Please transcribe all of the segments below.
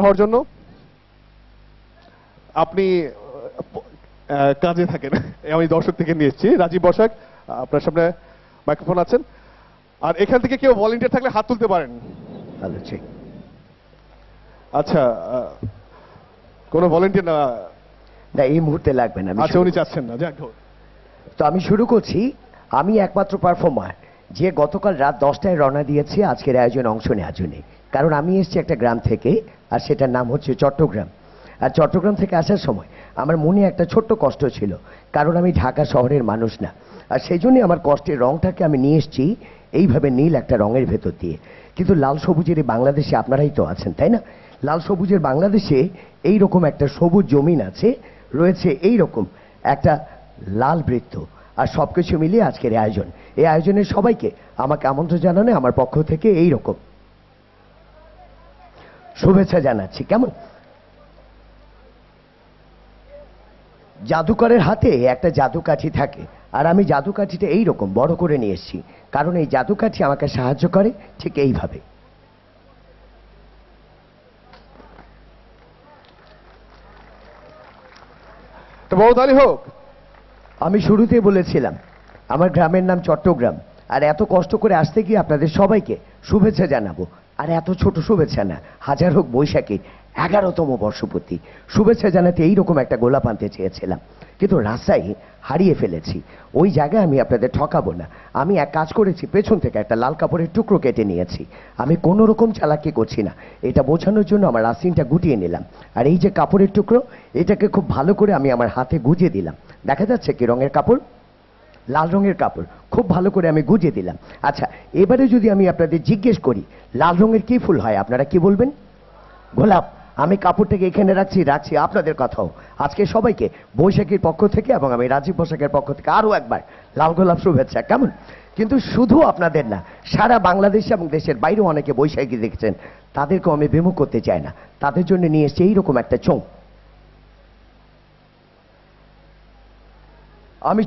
হওয়ার জন্য আপনি কাজে থাকেন। আমি দর্শক থেকে নিয়ে এসেছি রাজীব বসাক, আপনার সামনে মাইক্রোফোন আছেন। আর এখান থেকে কেউ ভলান্টিয়ার থাকলে হাত তুলতে পারেন। আচ্ছা, কোনো ভলান্টিয়ার না? এই মুহূর্তে লাগবে না। আচ্ছা, উনি চাচ্ছেন না। যাক, তো আমি শুরু করছি। আমি একমাত্র পারফর্মার যে গতকাল রাত 10টায় রওনা দিয়েছি আজকের আয়োজনে অংশ নেওয়ার জন্য। কারণ আমি এসেছি একটা গ্রাম থেকে, আর সেটার নাম হচ্ছে চট্টগ্রাম। আর চট্টগ্রাম থেকে আসার সময় আমার মনে একটা ছোট্ট কষ্ট ছিল, কারণ আমি ঢাকা শহরের মানুষ না। আর সেই জন্যই আমার কষ্টের রংটাকে আমি নিয়ে এসেছি এইভাবে নীল একটা রঙের ভেতর দিয়ে। কিন্তু লাল সবুজের এই বাংলাদেশে আপনারাই তো আছেন, তাই না? লাল সবুজের বাংলাদেশে এই রকম একটা সবুজ জমিন আছে, রয়েছে এই রকম একটা লাল বৃত্ত, আর সবকিছু মিলিয়ে আজকের আয়োজন। এই আয়োজনের সবাইকে আমাকে আমন্ত্রণ জানানো আমার পক্ষ থেকে এই রকম শুভেচ্ছা জানাচ্ছি। কেমন? জাদুকরের হাতে একটা জাদুকাঠি থাকে, আর আমি জাদুকাঠিটা এইরকম বড় করে নিয়ে এসেছি, কারণ এই জাদুকাঠি আমাকে সাহায্য করে ঠিক এইভাবে। বড় তালি হোক। আমি শুরুতে বলেছিলাম আমার গ্রামের নাম চট্টগ্রাম, আর এত কষ্ট করে আসতে গিয়ে আপনাদের সবাইকে শুভেচ্ছা জানাবো। আর এত ছোট শুভেচ্ছা না, হাজার হোক বৈশাখী 11তম বর্ষপূর্তি শুভেচ্ছা জানাতে এইরকম একটা গোলাপ আনতে চেয়েছিলাম, কিন্তু রাস্তায় হারিয়ে ফেলেছি। ওই জায়গায় আমি আপনাদের ঠকাবো না। আমি এক কাজ করেছি, পেছন থেকে একটা লাল কাপড়ের টুকরো কেটে নিয়েছি। আমি কোনো রকম চালাকি করছি না, এটা বোঝানোর জন্য আমার আস্তিনটা গুটিয়ে নিলাম। আর এই যে কাপড়ের টুকরো, এটাকে খুব ভালো করে আমি আমার হাতে গুজে দিলাম। দেখা যাচ্ছে কি রঙের কাপড়? লাল রঙের কাপড়। খুব ভালো করে আমি গুজে দিলাম। আচ্ছা, এবারে যদি আমি আপনাদের জিজ্ঞেস করি লাল রঙের কি ফুল হয়, আপনারা কি বলবেন? গোলাপ। আমি কাপড়টাকে এখানে রাখছি আপনাদের কথাও। আজকে সবাইকে বৈশাখীর পক্ষ থেকে এবং আমি রাজীব বসাকের পক্ষ থেকে আরো একবার লাল গোলাপ শুভেচ্ছা। কেমন? কিন্তু শুধু আপনাদের না, সারা বাংলাদেশ এবং দেশের বাইরেও অনেকে বৈশাখী দেখছেন, তাদেরকেও আমি বিমুখ করতে চাই না। তাদের জন্য নিয়ে এসেছি এইরকম একটা চোঙ। আমি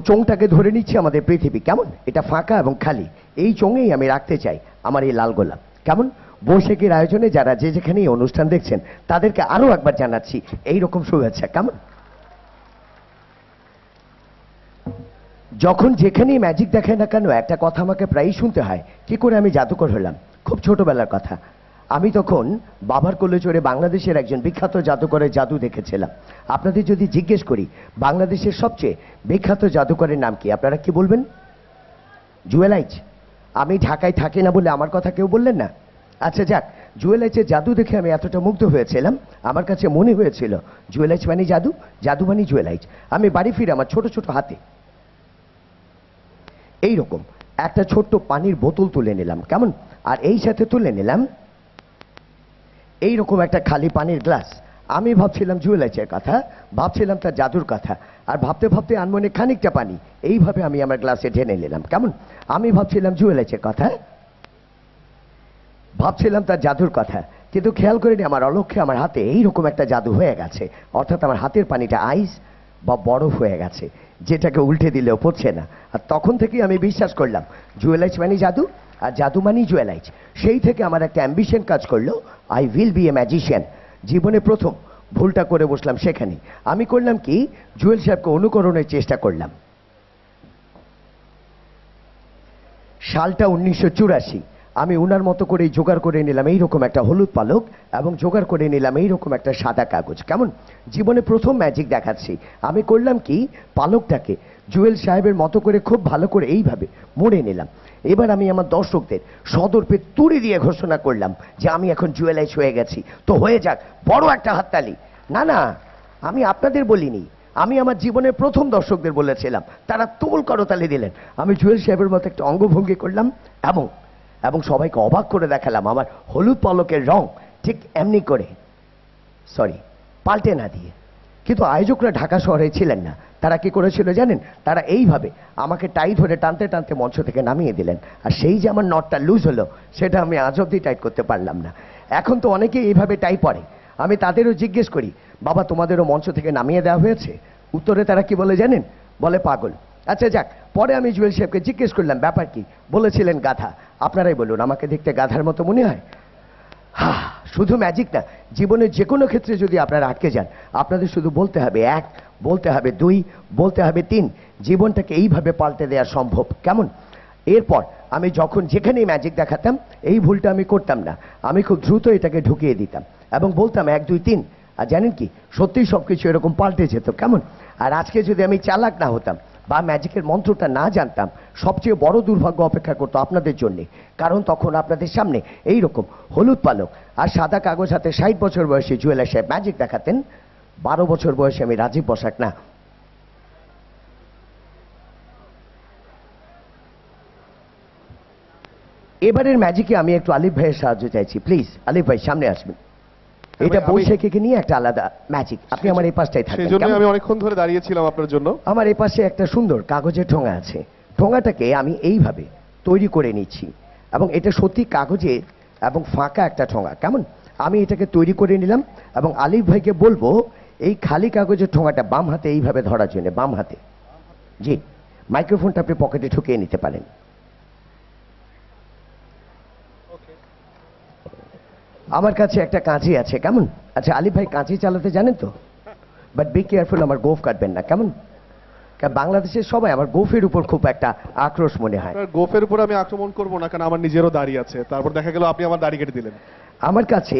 চোঙটাকে ধরে নিচ্ছি আমাদের পৃথিবী। কেমন? এটা ফাঁকা এবং খালি। এই চোঙেই আমি রাখতে চাই আমার এই লাল গোলাপ। কেমন? বৈশাখীর আয়োজনে যারা যে যেখানে এই অনুষ্ঠান দেখছেন তাদেরকে আরো একবার জানাচ্ছি এইরকম শুভেচ্ছা। কেমন? যখন যেখানেই ম্যাজিক দেখায় না কেন, একটা কথা আমাকে প্রায়ই শুনতে হয়, কি করে আমি জাদুকর হলাম। খুব ছোটবেলার কথা। আমি তখন বাবার কোলে চড়ে বাংলাদেশের একজন বিখ্যাত জাদুকরের জাদু দেখেছিলাম। আপনাদের যদি জিজ্ঞেস করি বাংলাদেশের সবচেয়ে বিখ্যাত জাদুকরের নাম কি, আপনারা কি বলবেন? জুয়েলাইজ। আমি ঢাকায় থাকি না বলে আমার কথা কেউ বললেন না? আচ্ছা যাক, জুয়েলাইজের জাদু দেখে আমি এতটা মুগ্ধ হয়েছিলাম, আমার কাছে মনে হয়েছিল জুয়েলাইজ মানে জাদু, জাদু মানে জুয়েলাইজ। আমি বাড়ি ফিরে আমার ছোট ছোট হাতে এইরকম একটা ছোট্ট পানির বোতল তুলে নিলাম। কেমন? আর এই সাথে তুলে নিলাম এইরকম একটা খালি পানির গ্লাস। আমি ভাবছিলাম জুয়েলাইজের কথা, ভাবছিলাম তার জাদুর কথা, আর ভাবতে ভাবতে আনমনে খানিকটা পানি এইভাবে আমি আমার গ্লাসে ঢেলে নিলাম। কেমন? আমি ভাবছিলাম জুয়েলাইজের কথা, ভাবছিলাম তার জাদুর কথা, কিন্তু খেয়াল করিনি আমার অলক্ষ্যে আমার হাতে এইরকম একটা জাদু হয়ে গেছে। অর্থাৎ আমার হাতের পানিটা আইস বা বরফ হয়ে গেছে, যেটাকে উল্টে দিলেও পড়ছে না। আর তখন থেকেই আমি বিশ্বাস করলাম জুয়েলাইজ মানে জাদু, আর জাদু মানি জুয়েলাইজ। সেই থেকে আমার একটা অ্যাম্বিশন কাজ করলো, I will B A magician. জীবনে প্রথম ভুলটা করে বসলাম সেখানে। আমি করলাম কি, জুয়েল সাহেবকে অনুকরণের চেষ্টা করলাম। সালটা 1984। আমি উনার মতো করেই জোগাড় করে নিলাম এইরকম একটা হলুদ পালক, এবং জোগাড় করে নিলাম এইরকম একটা সাদা কাগজ। কেমন? জীবনে প্রথম ম্যাজিক দেখাচ্ছি। আমি করলাম কি, পালকটাকে জুয়েল সাহেবের মতো করে খুব ভালো করে এইভাবে মুড়ে নিলাম। এবার আমি আমার দর্শকদের সদর্পে তুড়ি দিয়ে ঘোষণা করলাম যে আমি এখন জুয়েলাইজ হয়ে গেছি। তো হয়ে যাক বড় একটা হাততালি। না না, আমি আপনাদের বলিনি, আমি আমার জীবনের প্রথম দর্শকদের বলেছিলাম, তারা তুমুল করতালি দিলেন। আমি জুয়েল সাহেবের মতো একটা অঙ্গভঙ্গি করলাম এবং এবং সবাইকে অবাক করে দেখালাম আমার হলুদ পলকের রং ঠিক এমনি করে, সরি, পাল্টে না দিয়ে। কিন্তু আয়োজকরা ঢাকা শহরে ছিলেন না। তারা কি করেছিল জানেন? তারা এইভাবে আমাকে টাই ধরে টানতে টানতে মঞ্চ থেকে নামিয়ে দিলেন। আর সেই যে আমার নটটা লুজ হলো, সেটা আমি আজ অব্দি টাইট করতে পারলাম না। এখন তো অনেকেই এইভাবে টাই পরে। আমি তাদেরও জিজ্ঞেস করি, বাবা তোমাদেরও মঞ্চ থেকে নামিয়ে দেওয়া হয়েছে? উত্তরে তারা কি বলে জানেন? বলে পাগল। আচ্ছা যাক, পরে আমি জুয়েল সাহেবকে জিজ্ঞেস করলাম ব্যাপার কি, বলেছিলেন গাধা। আপনারাই বলুন, আমাকে দেখতে গাধার মতো মনে হয়? শুধু ম্যাজিক না, জীবনের যে কোনো ক্ষেত্রে যদি আপনারা আটকে যান, আপনাদের শুধু বলতে হবে 1, বলতে হবে 2, বলতে হবে 3, জীবনটাকে এইভাবে পাল্টে দেওয়া সম্ভব। কেমন? এরপর আমি যখন যেখানেই ম্যাজিক দেখাতাম, এই ভুলটা আমি করতাম না। আমি খুব দ্রুত এটাকে ঢুকিয়ে দিতাম এবং বলতাম 1, 2, 3। আর জানেন কি, সত্যিই সবকিছু এরকম পাল্টে যেত। কেমন? আর আজকে যদি আমি চালাক না হতাম বা ম্যাজিকের মন্ত্রটা না জানতাম, সবচেয়ে বড় দুর্ভাগ্য অপেক্ষা করতো আপনাদের জন্য। কারণ তখন আপনাদের সামনে এই রকম হলুদ পালক আর সাদা কাগজ হাতে 60 বছর বয়সে জুয়েলার সাহেব ম্যাজিক দেখাতেন। 12 বছর বয়সে আমি রাজীব বসাক না। এবারের ম্যাজিকে আমি একটু আলিফ ভাইয়ের সাহায্য চাইছি। প্লিজ আলিফ ভাই সামনে আসবেন। এটা বৈশাখীকে নিয়ে একটা আলাদা ম্যাজিক। আপনি আমার এই পাশটাই থাকবেন। সেজন্য আমি অনেকক্ষণ ধরে দাঁড়িয়েছিলাম আপনার জন্য। আমার এই পাশে একটা সুন্দর কাগজের ঠোঙা আছে। ঠোঙাটাকে আমি এইভাবে তৈরি করে নিচ্ছি এবং এটা সত্যি কাগজের এবং ফাঁকা একটা ঠোঙা। কেমন? আমি এটাকে তৈরি করে নিলাম এবং আলিফ ভাইকে বলবো এই খালি কাগজের ঠোঙাটা বাম হাতে এইভাবে ধরার জন্য। বাম হাতে। জি, মাইক্রোফোনটা আপনি পকেটে ঢুকিয়ে নিতে পারেন। আমার কাছে একটা কাঁচি আছে। কেমন? আচ্ছা আলিফ ভাই, কাঁচি চালাতে জানেন তো? বাট বি কেয়ারফুল, আমার গোফ কাটবেন না। কেমন? কারণ বাংলাদেশের সবাই আমার গোফের উপর খুব একটা আক্রোশ মনে হয়। গোফের উপর আমি আক্রমণ করব না, কারণ আমার নিজেরও দাড়ি আছে। তারপর দেখা গেল আপনি আমার দাড়ি কেটে দিলেন। আমার কাছে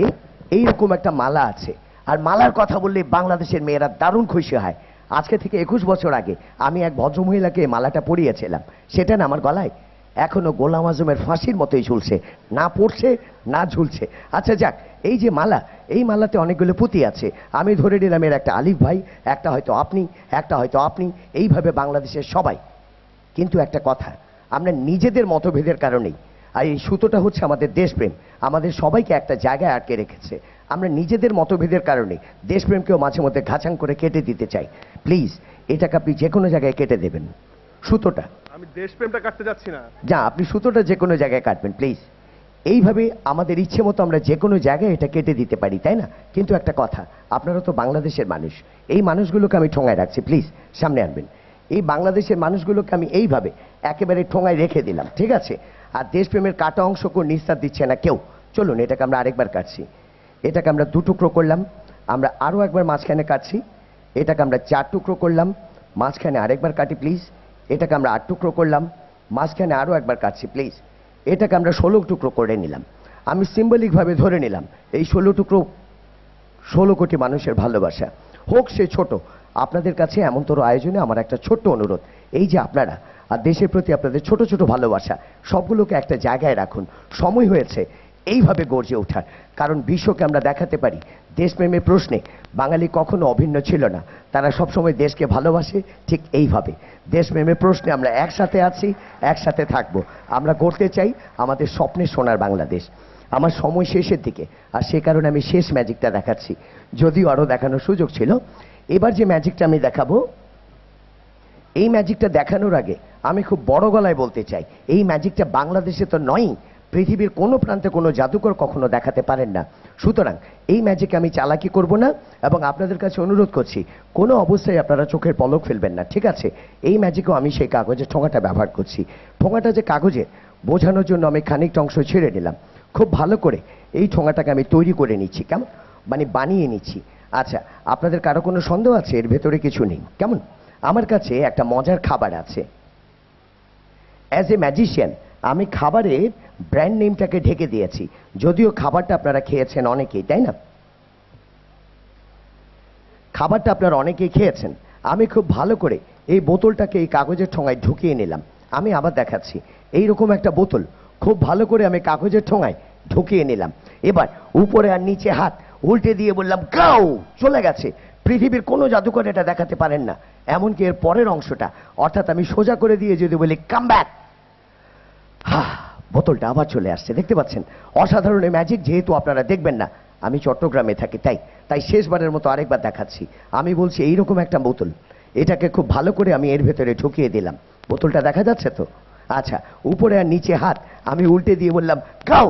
এইরকম একটা মালা আছে, আর মালার কথা বললে বাংলাদেশের মেয়েরা দারুণ খুশি হয়। আজকে থেকে 21 বছর আগে আমি এক ভদ্রমহিলাকে মালাটা পরিয়েছিলাম। সেটা না আমার গলায় এখনো গোলাম আজমের ফাঁসির মতোই ঝুলছে, না পড়ছে না ঝুলছে। আচ্ছা যাক, এই যে মালা, এই মালাতে অনেকগুলো পুঁতি আছে। আমি ধরে নিলাম এর একটা আলিফ ভাই, একটা হয়তো আপনি, একটা হয়তো আপনি, এইভাবে বাংলাদেশের সবাই। কিন্তু একটা কথা, আমরা নিজেদের মতভেদের কারণেই, আর এই সুতোটা হচ্ছে আমাদের দেশপ্রেম, আমাদের সবাইকে একটা জায়গায় আটকে রেখেছে। আমরা নিজেদের মতভেদের কারণে দেশপ্রেমকেও মাঝে মধ্যে ঘাচাং করে কেটে দিতে চাই। প্লিজ এটাকে আপনি যে কোনো জায়গায় কেটে দেবেন। সুতোটা আমি দেশপ্রেমটা কাটতে যাচ্ছি না। যা, আপনি সুতোটা যে কোনো জায়গায় কাটবেন প্লিজ। এইভাবে আমাদের ইচ্ছে মতো আমরা যে কোনো জায়গায় এটা কেটে দিতে পারি, তাই না? কিন্তু একটা কথা, আপনারা তো বাংলাদেশের মানুষ, এই মানুষগুলোকে আমি ঠোঙায় রাখছি। প্লিজ সামনে আনবেন। এই বাংলাদেশের মানুষগুলোকে আমি এইভাবে একেবারে ঠোঙায় রেখে দিলাম, ঠিক আছে? আর দেশপ্রেমের কাটা অংশ কোন নিস্তার দিচ্ছে না কেউ। চলুন এটাকে আমরা আরেকবার কাটছি। এটাকে আমরা 2 টুকরো করলাম, আমরা আরও একবার মাঝখানে কাটছি। এটাকে আমরা 4 টুকরো করলাম, মাঝখানে আরেকবার কাটি প্লিজ। এটাকে আমরা 8 টুকরো করলাম, মাঝখানে আরও একবার কাটছি প্লিজ। এটাকে আমরা 16 টুকরো করে নিলাম। আমি সিম্বলিকভাবে ধরে নিলাম এই 16 টুকরো 16 কোটি মানুষের ভালোবাসা। হোক সে ছোট, আপনাদের কাছে এমনতর আয়োজনে আমার একটা ছোট্ট অনুরোধ, এই যে আপনারা আর দেশের প্রতি আপনাদের ছোট ছোট ভালোবাসা, সবগুলোকে একটা জায়গায় রাখুন। সময় হয়েছে এইভাবে গর্জে ওঠার, কারণ বিশ্বকে আমরা দেখাতে পারি দেশপ্রেমের প্রশ্নে বাঙালি কখনো অভিন্ন ছিল না। তারা সবসময় দেশকে ভালোবাসে ঠিক এইভাবে। দেশপ্রেমের প্রশ্নে আমরা একসাথে আছি, একসাথে থাকবো। আমরা গড়তে চাই আমাদের স্বপ্নের সোনার বাংলাদেশ। আমার সময় শেষের দিকে, আর সে কারণে আমি শেষ ম্যাজিকটা দেখাচ্ছি, যদিও আরও দেখানোর সুযোগ ছিল। এবার যে ম্যাজিকটা আমি দেখাবো, এই ম্যাজিকটা দেখানোর আগে আমি খুব বড় গলায় বলতে চাই, এই ম্যাজিকটা বাংলাদেশে তো নয়, পৃথিবীর কোনো প্রান্তে কোনো জাদুকর কখনো দেখাতে পারেন না। সুতরাং এই ম্যাজিক আমি চালাকি করব না, এবং আপনাদের কাছে অনুরোধ করছি কোনো অবস্থায় আপনারা চোখের পলক ফেলবেন না, ঠিক আছে? এই ম্যাজিকও আমি সেই কাগজের ঠোঙাটা ব্যবহার করছি। ঠোঙাটা যে কাগজের, বোঝানোর জন্য আমি খানিকটা অংশ ছেড়ে নিলাম। খুব ভালো করে এই ঠোঙাটাকে আমি তৈরি করে নিচ্ছি। কেমন? মানে বানিয়ে নিচ্ছি। আচ্ছা, আপনাদের কারো কোনো সন্দেহ আছে এর ভেতরে কিছু নেই? কেমন? আমার কাছে একটা মজার খাবার আছে। অ্যাজ এ ম্যাজিশিয়ান আমি খাবারের ব্র্যান্ড নেমটাকে ঢেকে দিয়েছি, যদিও খাবারটা আপনারা খেয়েছেন অনেকেই, তাই না? খাবারটা আপনারা অনেকেই খেয়েছেন। আমি খুব ভালো করে এই বোতলটাকে এই কাগজের ঠোঙায় ঢুকিয়ে নিলাম। আমি আবার দেখাচ্ছি, এইরকম একটা বোতল খুব ভালো করে আমি কাগজের ঠোঙায় ঢুকিয়ে নিলাম। এবার উপরে আর নিচে হাত উল্টে দিয়ে বললাম গাও, চলে গেছে। পৃথিবীর কোনো জাদুকর এটা দেখাতে পারেন না। এমনকি এর পরের অংশটা, অর্থাৎ আমি সোজা করে দিয়ে যদি বলি কাম ব্যাক, বোতলটা আবার চলে আসছে। দেখতে পাচ্ছেন অসাধারণ এই ম্যাজিক। যেহেতু আপনারা দেখবেন না, আমি চট্টগ্রামে থাকি, তাই শেষবারের মতো আরেকবার দেখাচ্ছি। আমি বলছি এইরকম একটা বোতল, এটাকে খুব ভালো করে আমি এর ভেতরে ঢুকিয়ে দিলাম। বোতলটা দেখা যাচ্ছে তো? আচ্ছা, উপরে আর নিচে হাত আমি উল্টে দিয়ে বললাম গাও।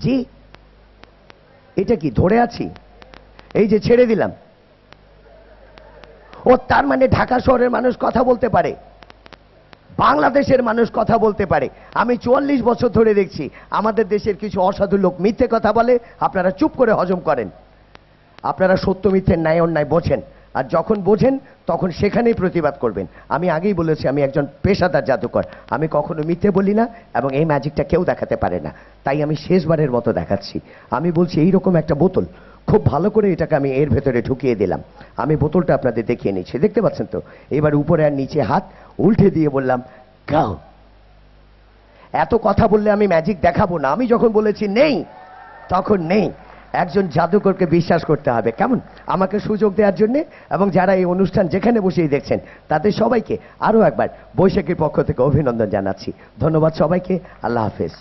জি, এটা কি ধরে আছি? এই যে ছেড়ে দিলাম। ও, তার মানে ঢাকা শহরের মানুষ কথা বলতে পারে। বাংলাদেশের মানুষ কথা বলতে পারে। আমি 44 বছর ধরে দেখছি আমাদের দেশের কিছু অসাধু লোক মিথ্যে কথা বলে, আপনারা চুপ করে হজম করেন। আপনারা সত্য মিথ্যের ন্যায় অন্যায় বোঝেন, আর যখন বোঝেন তখন সেখানেই প্রতিবাদ করবেন। আমি আগেই বলেছি আমি একজন পেশাদার জাদুকর, আমি কখনো মিথ্যে বলি না, এবং এই ম্যাজিকটা কেউ দেখাতে পারে না। তাই আমি শেষবারের মতো দেখাচ্ছি। আমি বলছি এইরকম একটা বোতল, খুব ভালো করে এটাকে আমি এর ভেতরে ঢুকিয়ে দিলাম। আমি বোতলটা আপনাদের দেখিয়ে নিচ্ছি, দেখতে পাচ্ছেন তো? এবার উপরে আর নিচে হাত উল্টে দিয়ে বললাম গাও। এত কথা বললে আমি ম্যাজিক দেখাবো না। আমি যখন বলেছি নেই, তখন নেই। একজন জাদুকরকে বিশ্বাস করতে হবে, কেমন? আমাকে সুযোগ দেওয়ার জন্য, এবং যারা এই অনুষ্ঠান যেখানে বসেই দেখছেন তাদের সবাইকে আরো একবার বৈশাখীর পক্ষ থেকে অভিনন্দন জানাচ্ছি। ধন্যবাদ সবাইকে, আল্লাহ হাফেজ।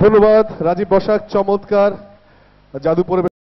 ধন্যবাদ রাজীব বসাক, চমৎকার জাদু পরিবেশন।